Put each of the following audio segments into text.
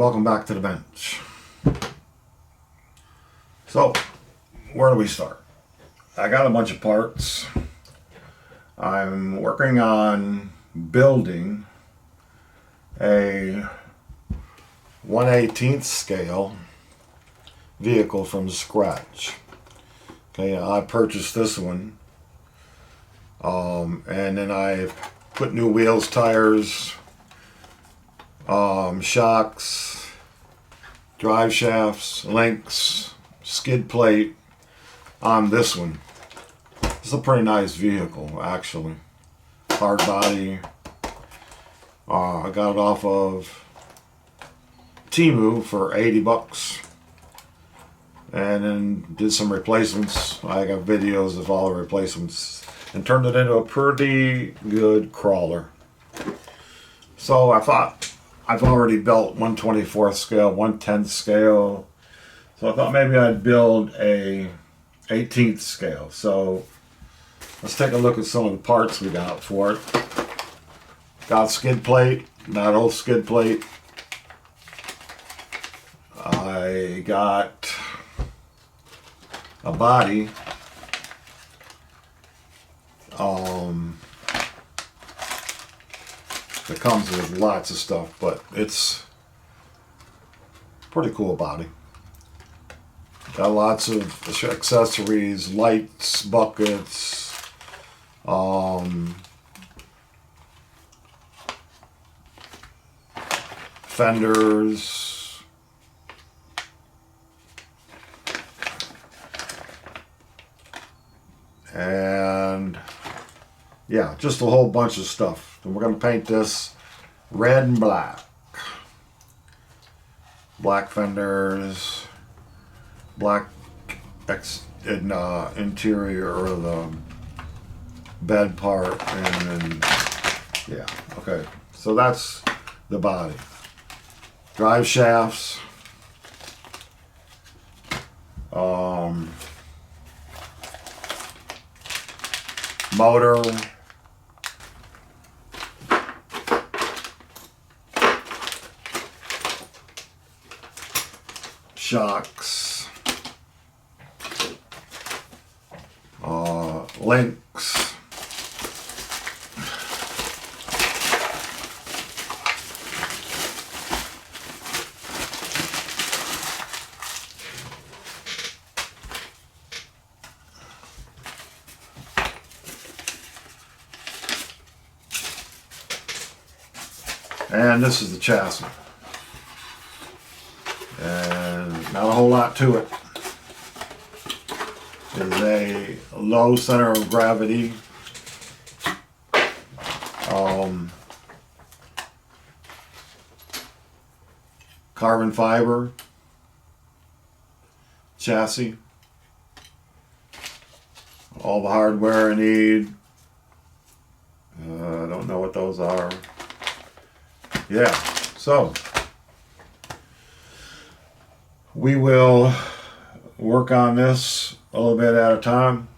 welcome back to the bench. So, where do we start? I got a bunch of parts. I'm working on building a 1/18 scale vehicle from scratch. Okay, I purchased this one, and then I put new wheels, tires, shocks, drive shafts, links, skid plate on this one. It's a pretty nice vehicle, actually. Hard body. I got it off of Temu for 80 bucks. And then did some replacements. I got videos of all the replacements and turned it into a pretty good crawler. So I thought, I've already built 1/24 scale, 1/10 scale. So I thought maybe I'd build a 18th scale. So let's take a look at some of the parts we got for it. Got skid plate, that old skid plate. I got a body. It comes with lots of stuff, but it's pretty cool body. Got lots of accessories, lights, buckets, fenders, and yeah, just a whole bunch of stuff. And we're going to paint this red and black. Black fenders, black interior or the bed part, and then yeah, okay. So that's the body. Drive shafts, motor, shocks, links, and this is the chassis. And not a whole lot to it. It's a low center of gravity. Carbon fiber chassis. All the hardware I need. I don't know what those are. Yeah, so we will work on this a little bit at a time.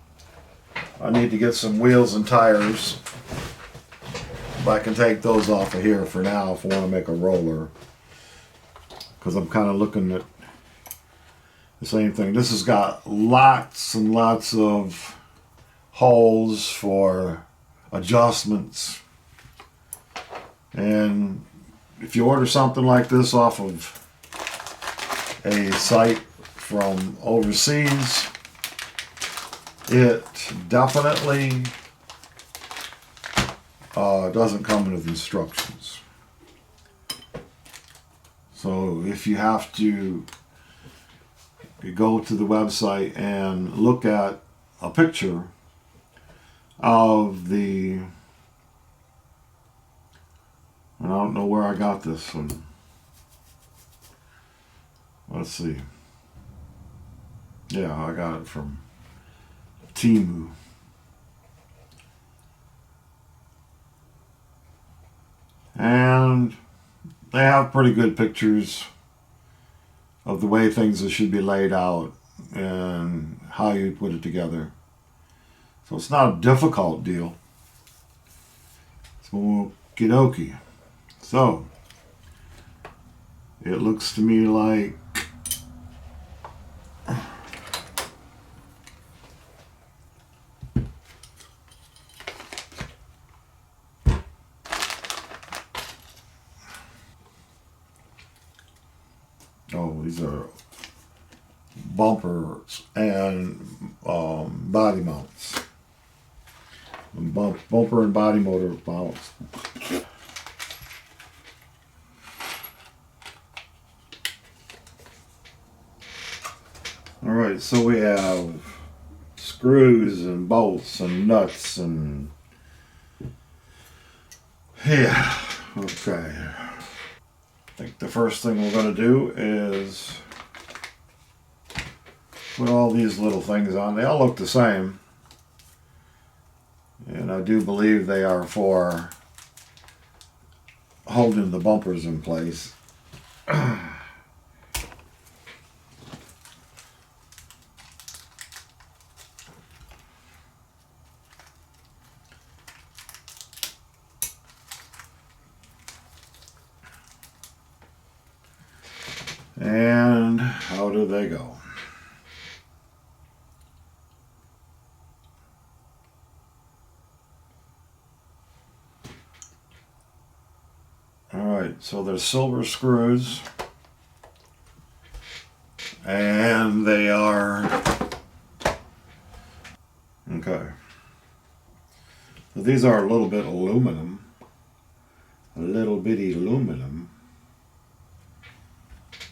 I need to get some wheels and tires, but I can take those off of here for now if I want to make a roller, because I'm kind of looking at the same thing. This has got lots and lots of holes for adjustments, and if you order something like this off of a site from overseas, it definitely doesn't come with instructions. So if you have to go to the website and look at a picture of the, and I don't know where I got this one. Let's see. Yeah, I got it from Temu. And they have pretty good pictures of the way things should be laid out and how you put it together. So it's not a difficult deal. So okie dokie. So It looks to me like these are bumpers and body mounts. Bumper and body motor mounts. Alright, so we have screws and bolts and nuts and yeah, okay. I think the first thing we're going to do is put all these little things on. They all look the same. And I do believe they are for holding the bumpers in place. And how do they go? Alright, so there's silver screws. And they are... Okay. So these are a little bit aluminum. A little bitty aluminum.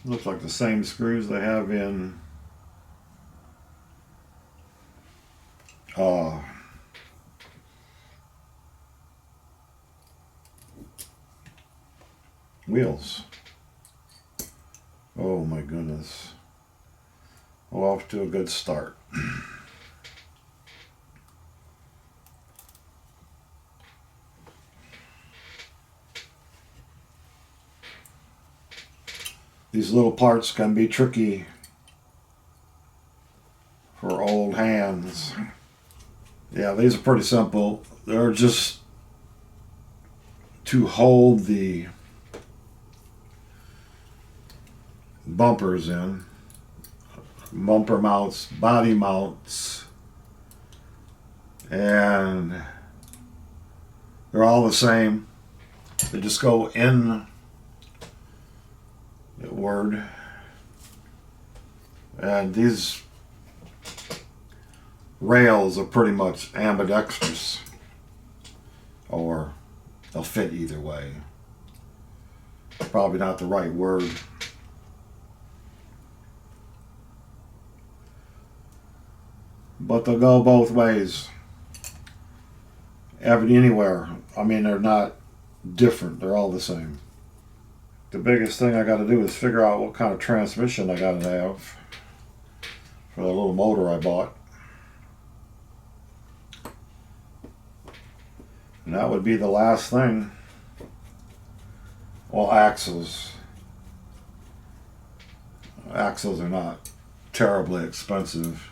Looks like the same screws they have in wheels. Oh my goodness. We're off to a good start. These little parts can be tricky for old hands. Yeah, these are pretty simple. They're just to hold the bumpers in. Bumper mounts, body mounts, and they're all the same. They just go in word, and these rails are pretty much ambidextrous, or they'll fit either way. Probably not the right word. But they'll go both ways. Anywhere. I mean, they're not different. They're all the same. The biggest thing I got to do is figure out what kind of transmission I got to have for the little motor I bought. And that would be the last thing. Well, axles. Axles are not terribly expensive.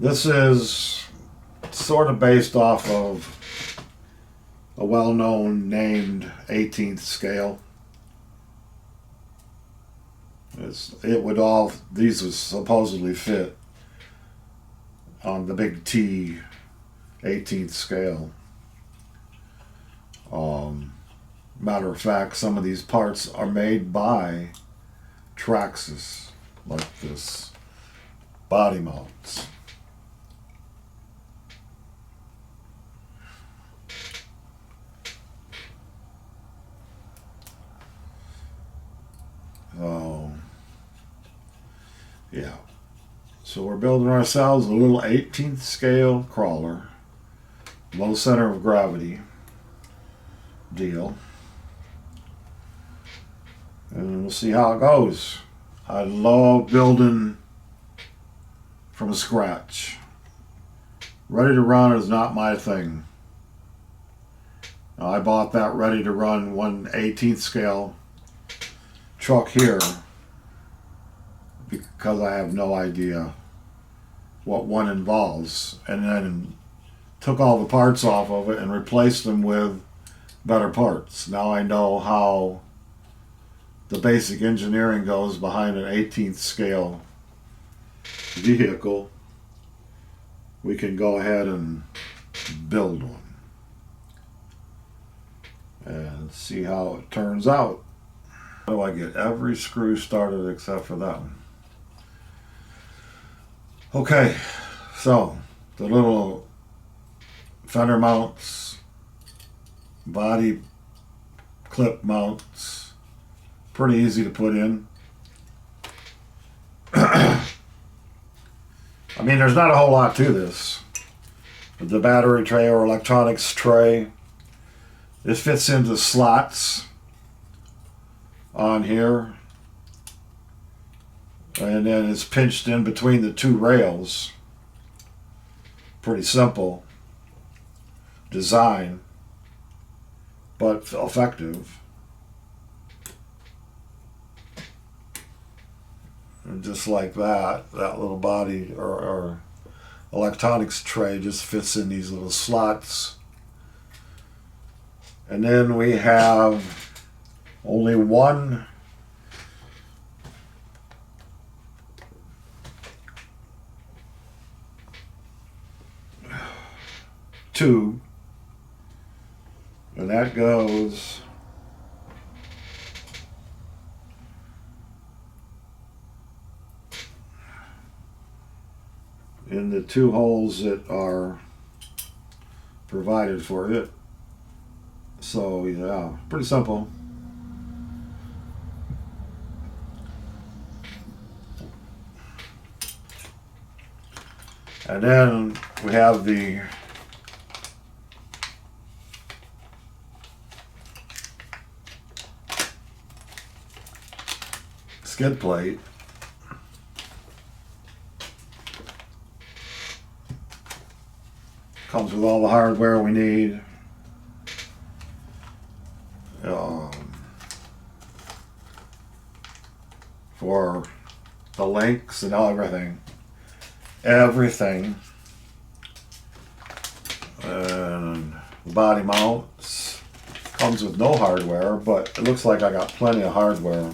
This is sort of based off of a well-known named 18th scale. These would supposedly fit on the big T 18th scale. Matter of fact, some of these parts are made by Traxxas, like this body mounts. Yeah. So we're building ourselves a little 18th scale crawler, low center of gravity deal, and we'll see how it goes. I love building from scratch. Ready to run is not my thing. Now, I bought that ready to run 1/18th scale truck here because I have no idea what one involves, and then took all the parts off of it and replaced them with better parts. Now I know how the basic engineering goes behind an 18th scale vehicle. We can go ahead and build one and see how it turns out. How do I get every screw started except for that one? Okay, so the little fender mounts, body clip mounts, pretty easy to put in. I mean, there's not a whole lot to this. The battery tray or electronics tray, it fits into slots on here, and then it's pinched in between the two rails. Pretty simple design, but effective. And just like that, that little body or electronics tray just fits in these little slots. And then we have only one tube, and that goes in the two holes that are provided for it. So yeah, pretty simple. And then we have the skid plate. Comes with all the hardware we need. For the links and everything. And the body mounts. Comes with no hardware, but it looks like I got plenty of hardware.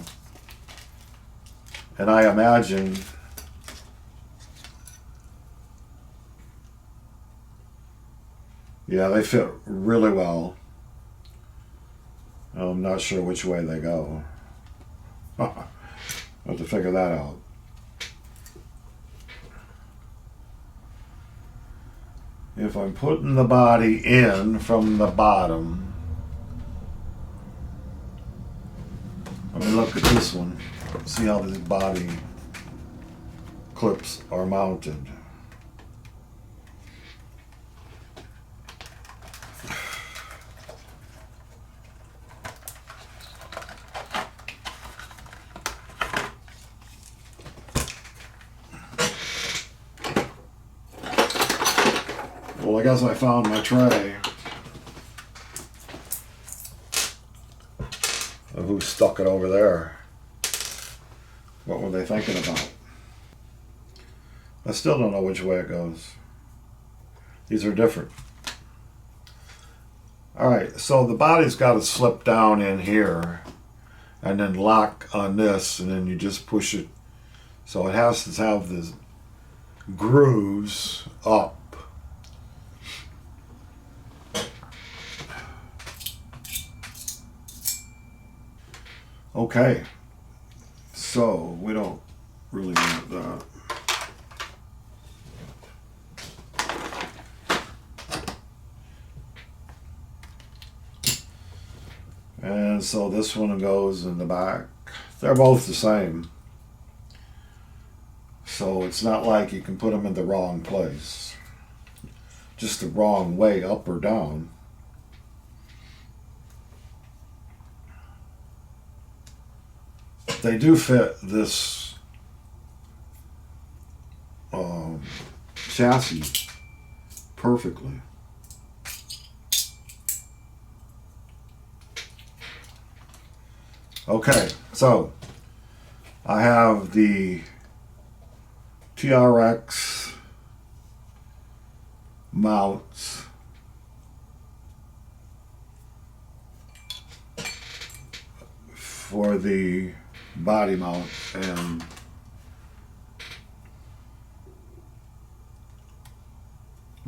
And I imagine yeah, they fit really well. I'm not sure which way they go. I'll have to figure that out. If I'm putting the body in from the bottom, let me look at this one, see how these body clips are mounted. Well, I guess I found my tray. Who stuck it over there? What were they thinking about? I still don't know which way it goes. These are different. Alright, so the body's got to slip down in here and then lock on this, and then you just push it. So it has to have the grooves up. Okay, so we don't really want that. And so this one goes in the back. They're both the same. So it's not like you can put them in the wrong place. Just the wrong way, up or down. They do fit this chassis perfectly. Okay, so I have the TRX mounts for the body mount. And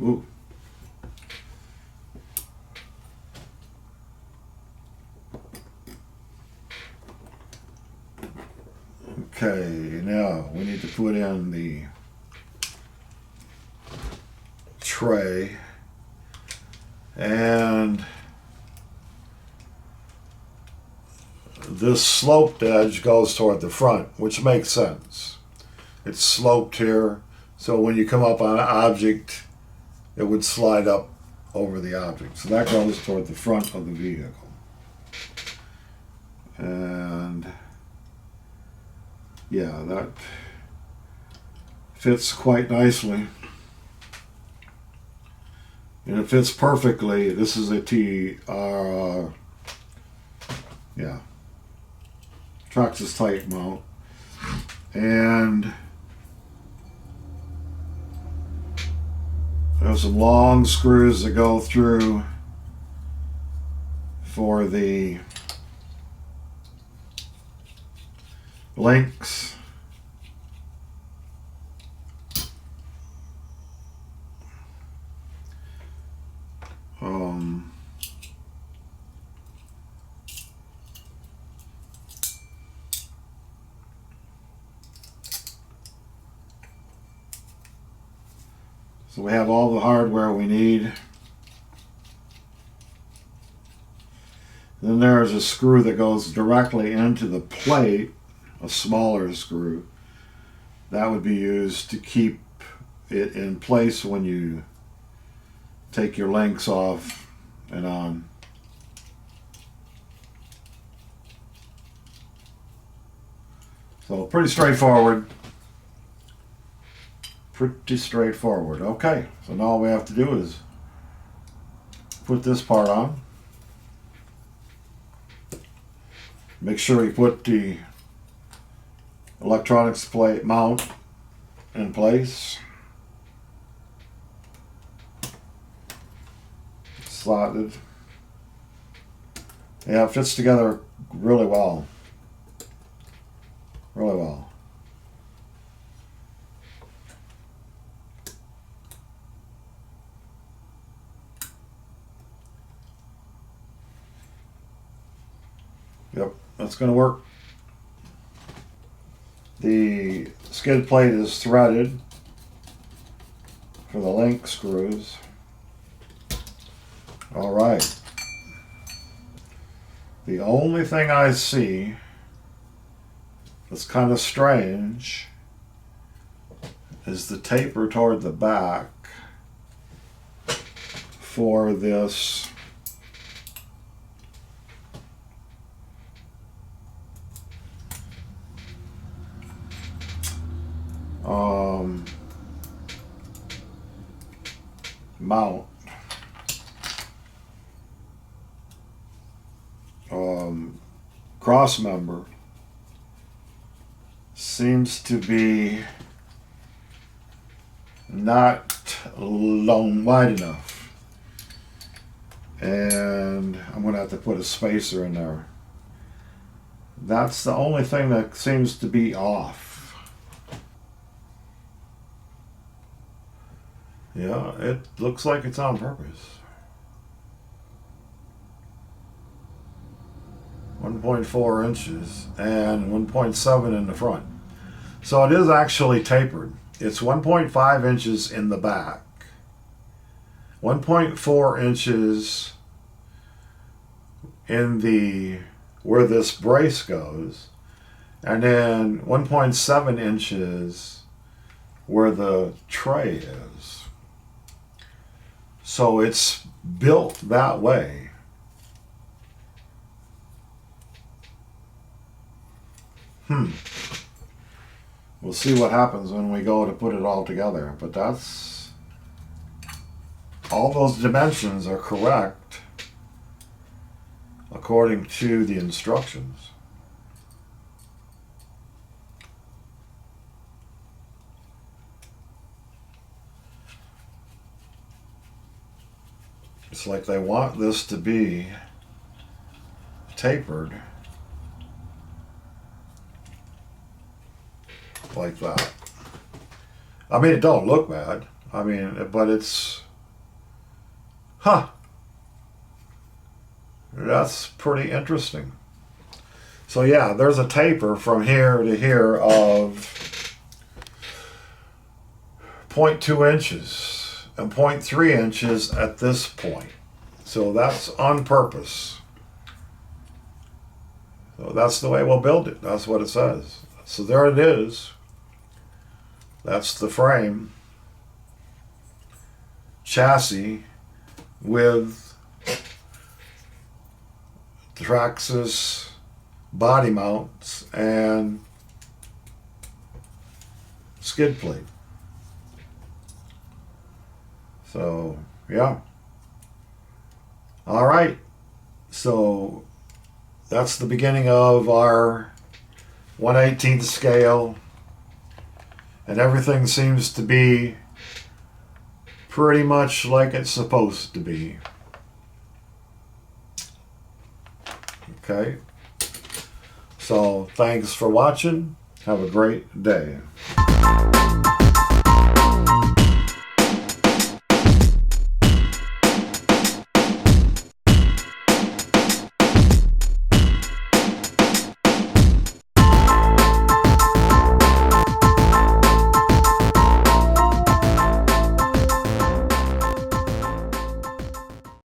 ooh. Okay, now we need to put in the tray, and this sloped edge goes toward the front, which makes sense. It's sloped here, so when you come up on an object, it would slide up over the object. So that goes toward the front of the vehicle. And yeah, that fits quite nicely. And it fits perfectly. This is a yeah, Traxxas tight mount. And there's some long screws that go through for the links. So we have all the hardware we need. Then there's a screw that goes directly into the plate, a smaller screw. That would be used to keep it in place when you take your links off and on. So pretty straightforward. Pretty straightforward. Okay, so now all we have to do is put this part on. Make sure you put the electronics plate mount in place. Slotted. Yeah, it fits together really well. Really well. Yep, that's going to work. The skid plate is threaded for the link screws. All right. The only thing I see that's kind of strange is the taper toward the back for this mount. Cross member seems to be not long wide enough, and I'm going to have to put a spacer in there. That's the only thing that seems to be off. Yeah, it looks like it's on purpose. 1.4 inches and 1.7 in the front. So it is actually tapered. It's 1.5 inches in the back, 1.4 inches in the where this brace goes, and then 1.7 inches where the tray is. So it's built that way. We'll see what happens when we go to put it all together, but that's all. Those dimensions are correct according to the instructions. It's like they want this to be tapered like that. I mean, it don't look bad. I mean, but it's, that's pretty interesting. So yeah, there's a taper from here to here of 0.2 inches and 0.3 inches at this point. So that's on purpose. So that's the way we'll build it. That's what it says. So there it is. That's the frame. Chassis with Traxxas body mounts and skid plate. So, yeah. All right. So that's the beginning of our 1/18th scale. And everything seems to be pretty much like it's supposed to be. Okay. So thanks for watching. Have a great day.